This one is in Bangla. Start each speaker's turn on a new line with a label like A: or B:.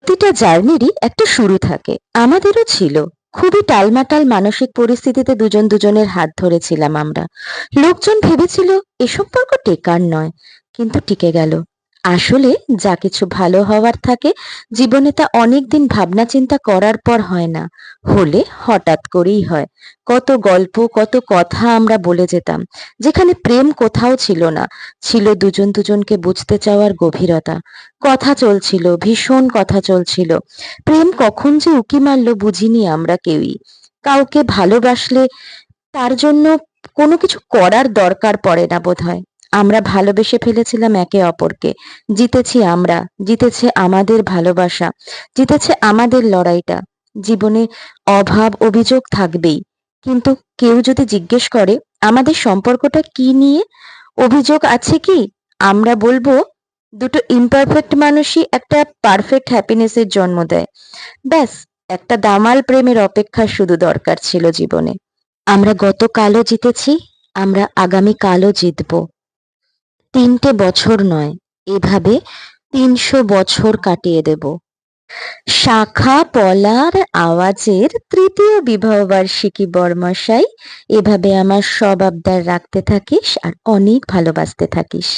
A: প্রতিটা জার্নিরই একটা শুরু থাকে। আমাদেরও ছিল। খুবই টালমাটাল মানসিক পরিস্থিতিতে দুজন দুজনের হাত ধরেছিলাম আমরা। লোকজন ভেবেছিল এ সম্পর্ক টেকার নয়, কিন্তু টিকে গেল। আসলে যা কিছু ভালো হওয়ার থাকে জীবনে তা অনেকদিন ভাবনা চিন্তা করার পর হয় না, হলে হঠাৎ করেই হয়। কত গল্প, কত কথা আমরা বলে যেতাম, যেখানে প্রেম কোথাও ছিল না, ছিল দুজন দুজনকে বুঝতে চাওয়ার গভীরতা। কথা চলছিল, ভীষণ কথা চলছিল। প্রেম কখন যে উকি মারলো বুঝিনি আমরা কেউই। কাউকে ভালোবাসলে তার জন্য কোনো কিছু করার দরকার পড়ে না বোধহয়। আমরা ভালোবেসে ফেলেছিলাম একে অপরকে। জিতেছি আমরা, জিতেছে আমাদের ভালোবাসা, জিতেছে আমাদের লড়াইটা। জীবনে অভাব অভিযোগ থাকবেই, কিন্তু কেউ যদি জিজ্ঞেস করে আমাদের সম্পর্কটা কি নিয়ে, অভিযোগ আছে কি, আমরা বলবো দুটো ইমপারফেক্ট মানুষই একটা পারফেক্ট হ্যাপিনেসের জন্ম দেয়। ব্যাস, একটা দামাল প্রেমের অপেক্ষা শুধু দরকার ছিল জীবনে। আমরা গতকালও জিতেছি, আমরা আগামীকালও জিতবো। ৩টে বছর নয়, এভাবে ৩০০ বছর কাটিয়ে দেব। শাখা পলার আওয়াজের তৃতীয় বিবাহবার্ষিকী বর্মশাই। এভাবে আমার সব আবদার রাখতে থাকিস আর অনেক ভালোবাসতে থাকিস।